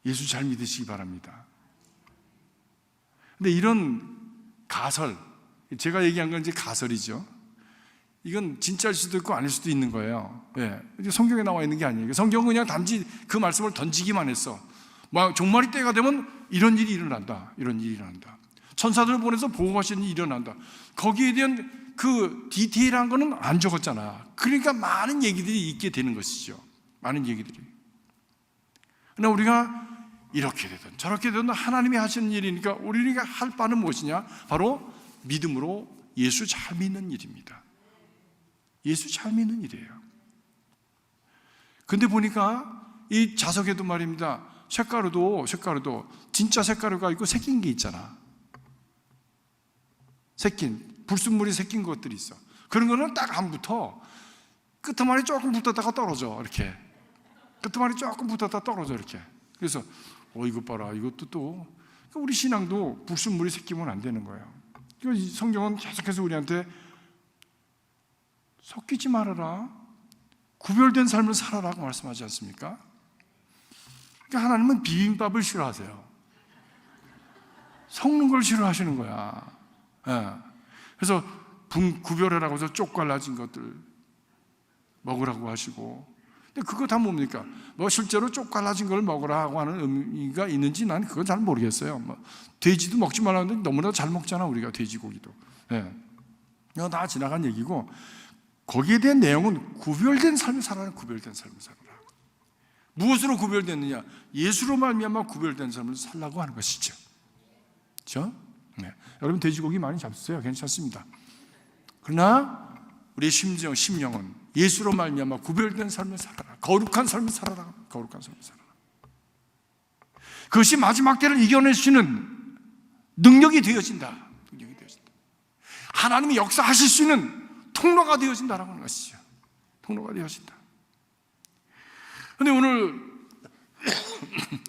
예수 잘 믿으시기 바랍니다. 근데 이런 가설, 제가 얘기한 건 이제 가설이죠. 이건 진짜일 수도 있고 아닐 수도 있는 거예요. 성경에 나와 있는 게 아니에요. 성경은 그냥 단지 그 말씀을 던지기만 했어. 종말이 때가 되면 이런 일이 일어난다. 천사들을 보내서 보호하시는 일이 일어난다. 거기에 대한 그 디테일한 거는 안 적었잖아. 그러니까 많은 얘기들이 있게 되는 것이죠. 많은 얘기들이. 그러나 우리가 이렇게 되든 저렇게 되든 하나님이 하시는 일이니까 우리가 할 바는 무엇이냐? 바로 믿음으로 예수 잘 믿는 일입니다. 예수 잘 믿는 일이에요. 근데 보니까 이 자석에도 말입니다. 색가루도 진짜 색가루가 있고 새낀 게 있잖아. 불순물이 새낀 것들이 있어. 그런 거는 딱 안 붙어. 끄트머리 조금 붙었다가 떨어져. 이렇게. 끄트머리 조금 붙었다가 떨어져. 이렇게. 그래서 이것 봐라. 이것도 또 우리 신앙도 불순물이 새끼면 안 되는 거예요. 성경은 계속해서 우리한테 섞이지 말아라. 구별된 삶을 살아라고 말씀하지 않습니까? 그러니까 하나님은 비빔밥을 싫어하세요. 섞는 걸 싫어하시는 거야. 그래서 구별해라고 해서 쪽갈라진 것들 먹으라고 하시고, 근데 그거 다 뭡니까? 실제로 쪽갈라진 걸 먹으라고 하는 의미가 있는지 난 그건 잘 모르겠어요. 돼지도 먹지 말라는데 너무나 잘 먹잖아 우리가 돼지고기도. 이거 다 지나간 얘기고, 거기에 대한 내용은 구별된 삶을 살아라. 구별된 삶을 살아라. 무엇으로 구별됐느냐? 예수로 말미암아 구별된 삶을 살라고 하는 것이죠. 그렇죠? 여러분 돼지고기 많이 잡수세요. 괜찮습니다. 그러나 우리의 심령은 예수로 말미암아 구별된 삶을 살아라. 거룩한 삶을 살아라. 거룩한 삶을 살아라. 그것이 마지막 때를 이겨낼 수 있는 능력이 되어진다. 능력이 되어진다. 하나님이 역사하실 수 있는 통로가 되어진다라고 하는 것이죠. 통로가 되어진다. 그런데 오늘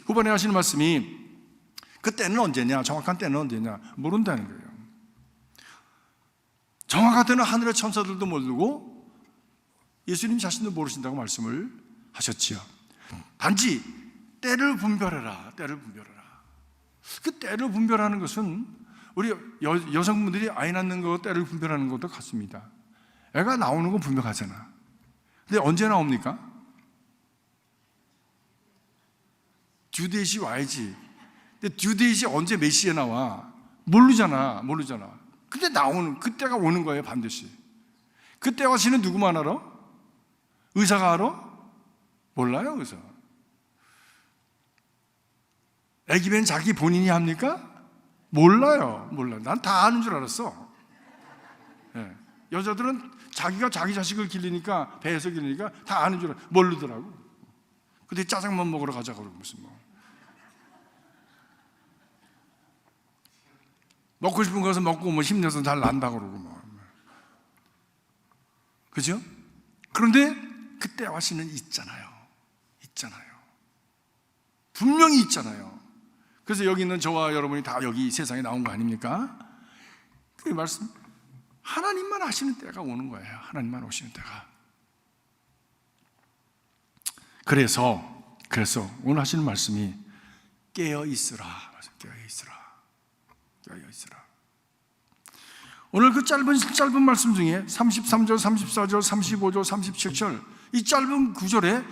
후반에 하시는 말씀이 그 때는 언제냐, 정확한 때는 언제냐 모른다는 거예요. 정확한 때는 하늘의 천사들도 모르고 예수님 자신도 모르신다고 말씀을 하셨지요. 단지 때를 분별해라. 때를 분별해라. 그 때를 분별하는 것은 우리 여성분들이 아이 낳는 거 때를 분별하는 것도 같습니다. 애가 나오는 건 분명하잖아. 근데 언제 나옵니까? 듀데이시 와야지. 근데 듀데이시 언제 몇 시에 나와? 모르잖아. 근데 그때가 오는 거예요, 반드시. 그때 와시는 누구만 알아? 의사가 알아? 몰라요, 의사. 애기면 자기 본인이 합니까? 몰라요. 난 다 아는 줄 알았어. 네. 여자들은 자기가 자기 자식을 길리니까, 배에서 길리니까 다 아는 줄 알아. 모르더라고. 근데 짜장면 먹으러 가자 그러고 무슨 먹고 싶은 것을 먹고 힘내서 잘 난다 그러고 그죠? 그런데 그때 와시는 있잖아요. 분명히 있잖아요. 그래서 여기 있는 저와 여러분이 다 여기 세상에 나온 거 아닙니까? 그 말씀, 하나님만 하시는 때가 오는 거예요. 하나님만 오시는 때가. 그래서 오늘 하시는 말씀이 깨어 있으라. 오늘 그 짧은 말씀 중에 33절, 34절, 35절, 37절 이 짧은 구절에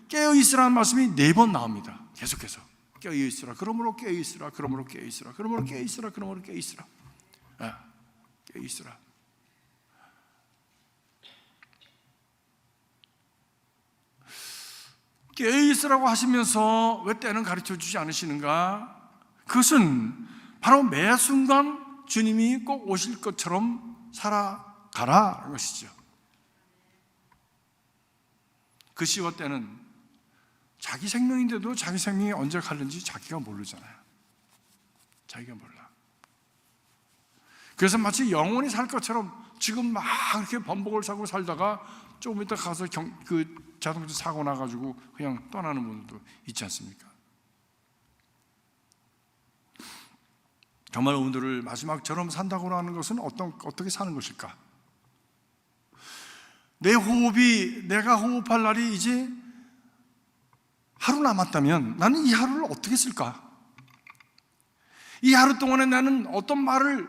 깨어 있으라는 말씀이 4번 나옵니다. 계속해서 깨어 있으라. 그러므로 깨어 있으라. 그러므로 깨어 있으라. 그러므로 깨어 있으라. 그러므로 깨어 있으라. 깨어 있으라. 깨어 있으라고 하시면서 왜 때는 가르쳐 주지 않으시는가? 그것은 바로 매 순간 주님이 꼭 오실 것처럼 살아가라는 것이죠. 그 시와 때는 자기 생명인데도 자기 생명이 언제 갈는지 자기가 모르잖아요. 자기가 몰라. 그래서 마치 영원히 살 것처럼 지금 막 이렇게 번복을 사고 살다가 조금 이따 가서 그 자동차 사고 나가지고 그냥 떠나는 분들도 있지 않습니까? 정말 오늘을 마지막처럼 산다고 하는 것은 어떻게 사는 것일까? 내 호흡이, 내가 호흡할 날이 이제 하루 남았다면 나는 이 하루를 어떻게 쓸까? 이 하루 동안에 나는 어떤 말을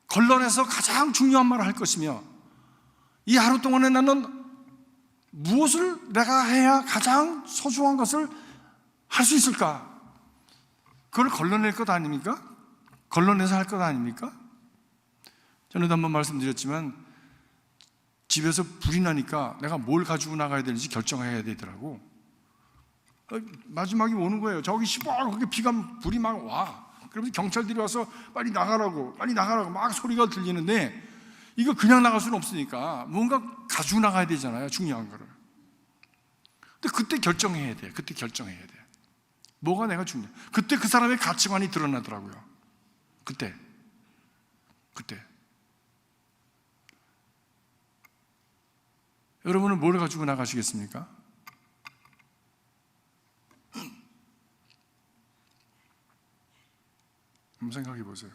걸러내서 가장 중요한 말을 할 것이며, 이 하루 동안에 나는 무엇을 내가 해야 가장 소중한 것을 할 수 있을까? 그걸 걸러낼 것 아닙니까? 걸러내서 할 것 아닙니까? 전에도 한번 말씀드렸지만 집에서 불이 나니까 내가 뭘 가지고 나가야 되는지 결정해야 되더라고. 마지막에 오는 거예요. 저기 시뻘겋게 불이 막 와. 그러면서 경찰들이 와서 빨리 나가라고 막 소리가 들리는데, 이거 그냥 나갈 수는 없으니까 뭔가 가지고 나가야 되잖아요. 중요한 거를. 근데 그때 결정해야 돼. 뭐가 내가 중요해. 그때 그 사람의 가치관이 드러나더라고요. 그때 여러분은 뭘 가지고 나가시겠습니까? 한번 생각해 보세요.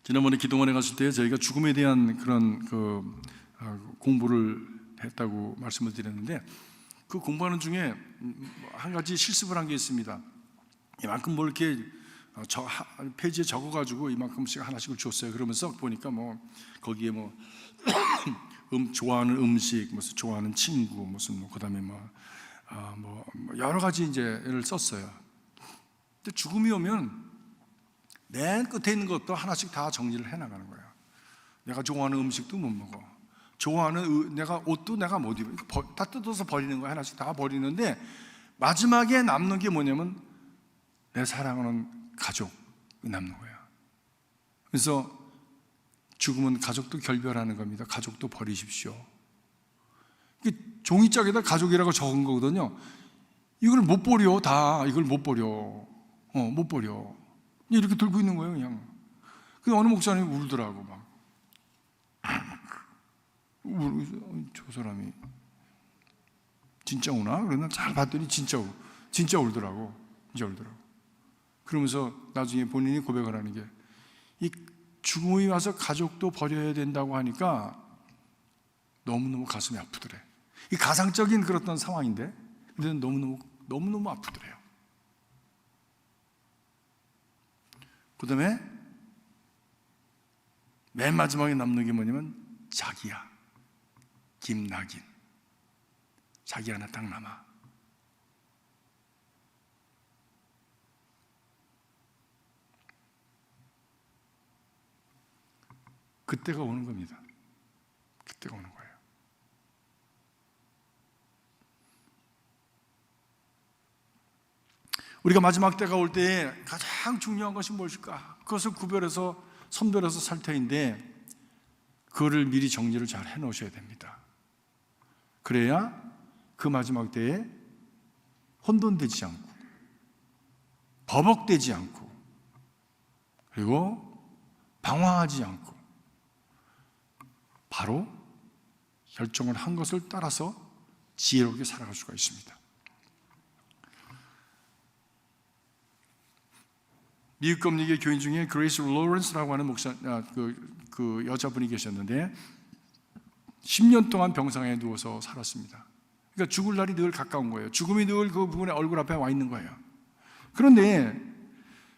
지난번에 기도원에 갔을 때 저희가 죽음에 대한 그런 공부를 했다고 말씀을 드렸는데, 그 공부하는 중에 한 가지 실습을 한 게 있습니다. 이만큼 뭘 이렇게 페이지에 적어가지고 이만큼씩 하나씩을 줬어요. 그러면서 보니까 거기에 좋아하는 음식, 무슨 좋아하는 친구, 무슨 그다음에 여러 가지 이제를 썼어요. 근데 죽음이 오면 맨 끝에 있는 것도 하나씩 다 정리를 해나가는 거예요. 내가 좋아하는 음식도 못 먹어. 좋아하는 내가 옷도 내가 못 입어. 다 뜯어서 버리는 거야. 하나씩 다 버리는데 마지막에 남는 게 뭐냐면 내 사랑하는 가족이 남는 거야. 그래서 죽음은 가족도 결별하는 겁니다. 가족도 버리십시오. 종이짝에다 가족이라고 적은 거거든요. 이걸 못 버려, 다. 이걸 못 버려. 못 버려. 이렇게 들고 있는 거예요, 그냥. 그 어느 목사님이 울더라고, 막. 저 사람이 진짜 우나? 그러나 잘 봤더니 진짜 울더라고. 진짜 울더라고. 그러면서 나중에 본인이 고백을 하는 게, 이 죽음이 와서 가족도 버려야 된다고 하니까 너무너무 가슴이 아프더래. 이 가상적인 그런 상황인데, 근데 너무너무 아프더래요. 그 다음에 맨 마지막에 남는 게 뭐냐면 자기야, 김낙인. 자기 하나 딱 남아. 그때가 오는 겁니다. 그때가 오는 거예요. 우리가 마지막 때가 올 때 가장 중요한 것이 무엇일까? 그것을 선별해서 살 터인데, 그거를 미리 정리를 잘 해놓으셔야 됩니다. 그래야 그 마지막 때에 혼돈되지 않고, 버벅대지 않고, 그리고 방황하지 않고, 바로 결정을 한 것을 따라서 지혜롭게 살아갈 수가 있습니다. 미국 검리계 교인 중에 그레이스 로렌스라고 하는 그 여자분이 계셨는데 10년 동안 병상에 누워서 살았습니다. 그러니까 죽을 날이 늘 가까운 거예요. 죽음이 늘 그분의 얼굴 앞에 와 있는 거예요. 그런데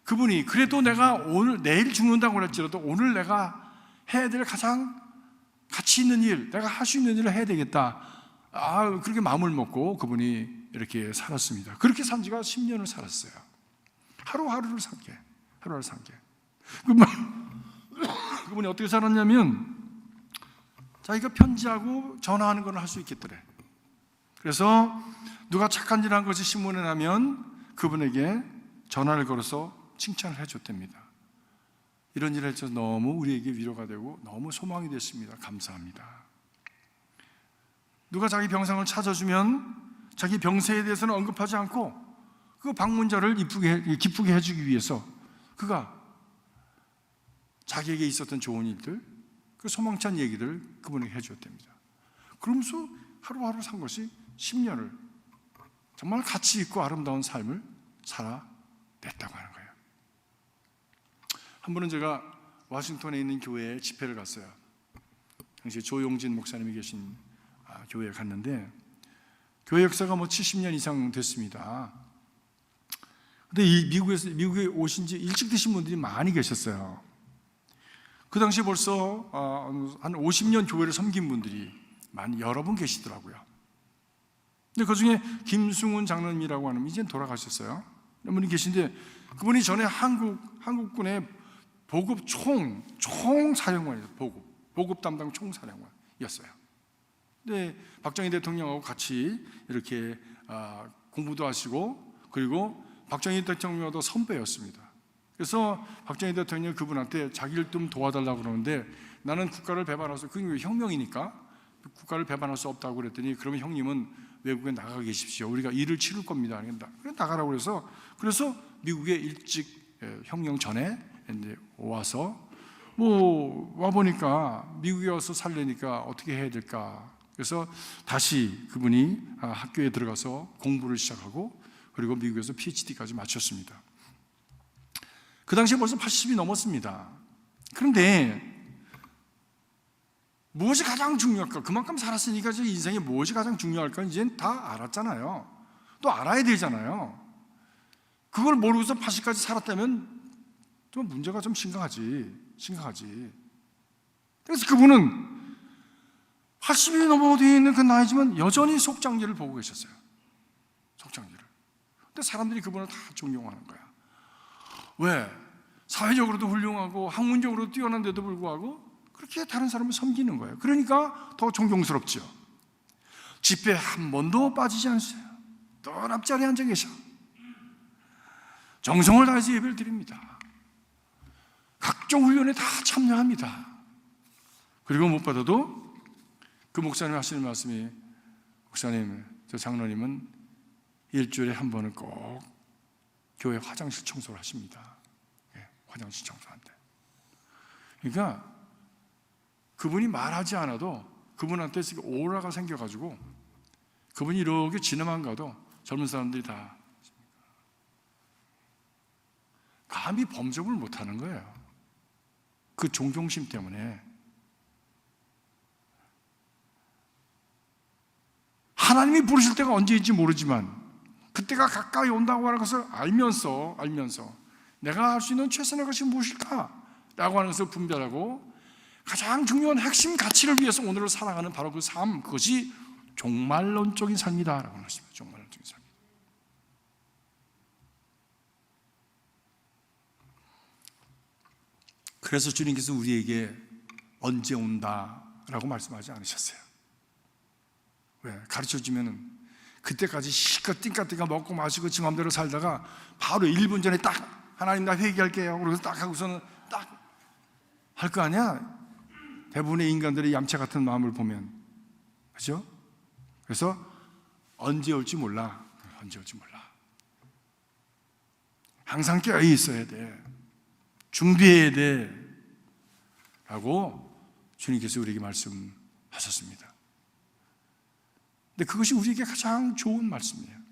그분이 그래도 내가 내일 죽는다고 할지라도 오늘 내가 해야 될 가장 가치 있는 일, 내가 할 수 있는 일을 해야 되겠다. 그렇게 마음을 먹고 그분이 이렇게 살았습니다. 그렇게 산 지가 10년을 살았어요. 하루하루를 산게. 그분이 어떻게 살았냐면 자기가 편지하고 전화하는 걸 할 수 있겠더래. 그래서 누가 착한 일 한 것이 신문에 나면 그분에게 전화를 걸어서 칭찬을 해줬답니다. 이런 일을 해서 너무 우리에게 위로가 되고 너무 소망이 됐습니다. 감사합니다. 누가 자기 병상을 찾아주면 자기 병세에 대해서는 언급하지 않고 그 방문자를 기쁘게 해주기 위해서 그가 자기에게 있었던 좋은 일들, 그 소망찬 얘기를 그분에게 해주었답니다. 그러면서 하루하루 산 것이 10년을 정말 가치 있고 아름다운 삶을 살아냈다고 하는 거예요. 한 번은 제가 워싱턴에 있는 교회에 집회를 갔어요. 당시 조용진 목사님이 계신 교회에 갔는데 교회 역사가 70년 이상 됐습니다. 근데 미국에 오신 지 일찍 드신 분들이 많이 계셨어요. 그 당시 벌써 한 50년 교회를 섬긴 분들이 여러 분 계시더라고요. 근데 그 중에 김승훈 장로님이라고 하는 이제는 돌아가셨어요. 그런 분이 계신데 그분이 전에 한국군의 보급 총사령관이었어요. 보급 담당 총사령관이었어요. 근데 박정희 대통령하고 같이 이렇게 공부도 하시고 그리고 박정희 대통령도 선배였습니다. 그래서 박정희 대통령이 그분한테 자기를 좀 도와달라고 그러는데 나는 국가를 배반할 수, 그게 혁명이니까 국가를 배반할 수 없다고 그랬더니 그러면 형님은 외국에 나가 계십시오. 우리가 일을 치를 겁니다. 그래 나가라고 그래서 미국에 일찍 혁명 전에 이제 와서 와보니까 미국에 와서 살려니까 어떻게 해야 될까. 그래서 다시 그분이 학교에 들어가서 공부를 시작하고 그리고 미국에서 PhD까지 마쳤습니다. 그 당시에 벌써 80이 넘었습니다. 그런데 무엇이 가장 중요할까? 그만큼 살았으니까 이제 인생에 무엇이 가장 중요할까? 이제는 다 알았잖아요. 또 알아야 되잖아요. 그걸 모르고서 80까지 살았다면 좀 문제가 좀 심각하지. 그래서 그분은 80이 넘어 되어 있는 그 나이지만 여전히 속장기를 보고 계셨어요. 속장기를. 근데 사람들이 그분을 다 존경하는 거야. 왜? 사회적으로도 훌륭하고 학문적으로도 뛰어난데도 불구하고 그렇게 다른 사람을 섬기는 거예요. 그러니까 더 존경스럽죠. 집회에 한 번도 빠지지 않으세요. 늘 앞자리에 앉아 계셔. 정성을 다해서 예배를 드립니다. 각종 훈련에 다 참여합니다. 그리고 무엇보다도 그 목사님 하시는 말씀이, 목사님, 저 장로님은 일주일에 한 번은 꼭 교회 화장실 청소를 하십니다. 화장실 청소한대. 그러니까 그분이 말하지 않아도 그분한테 오라가 생겨가지고 그분이 이렇게 지나만 가도 젊은 사람들이 다 감히 범접을 못하는 거예요. 그 존경심 때문에. 하나님이 부르실 때가 언제인지 모르지만 그때가 가까이 온다고 하는 것을 알면서 내가 할 수 있는 최선의 것이 무엇일까? 라고 하는 것을 분별하고 가장 중요한 핵심 가치를 위해서 오늘을 살아가는 바로 그 삶, 그것이 종말론적인 삶이다 라고 하는 것입니다. 종말론적인 삶. 그래서 주님께서 우리에게 언제 온다 라고 말씀하지 않으셨어요. 왜? 가르쳐주면은 그때까지 실컷 띵까띵까 먹고 마시고 지 마음대로 살다가 바로 1분 전에 딱 하나님 나 회개할게요. 그래서 딱 하고서는 딱 할 거 아니야? 대부분의 인간들의 얌체 같은 마음을 보면. 그죠? 그래서 언제 올지 몰라. 언제 올지 몰라. 항상 깨어 있어야 돼. 준비해야 돼. 라고 주님께서 우리에게 말씀하셨습니다. 근데 그것이 우리에게 가장 좋은 말씀이에요.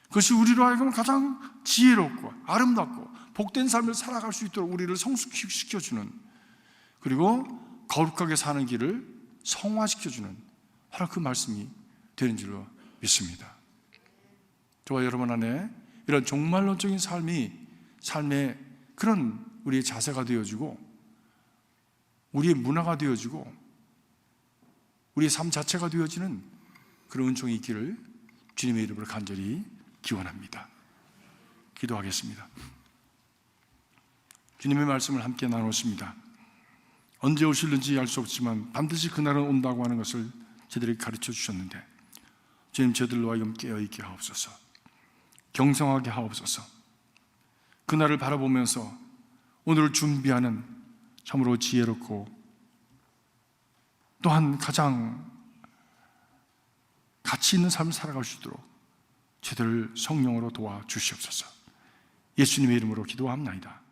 그것이 우리로 하여금 가장 지혜롭고 아름답고 복된 삶을 살아갈 수 있도록 우리를 성숙시켜주는, 그리고 거룩하게 사는 길을 성화시켜주는 바로 그 말씀이 되는 줄로 믿습니다. 저와 여러분 안에 이런 종말론적인 삶의 그런 우리의 자세가 되어지고 우리의 문화가 되어지고 우리의 삶 자체가 되어지는 그런 은총이 있기를 주님의 이름으로 간절히 기원합니다. 기도하겠습니다. 주님의 말씀을 함께 나눴습니다. 언제 오실는지 알 수 없지만 반드시 그날은 온다고 하는 것을 저들에게 가르쳐 주셨는데, 주님 저들로 하여금 깨어있게 하옵소서, 경성하게 하옵소서. 그날을 바라보면서 오늘을 준비하는 참으로 지혜롭고 또한 가장 가치 있는 삶을 살아갈 수 있도록 저들을 성령으로 도와주시옵소서. 예수님의 이름으로 기도합나이다.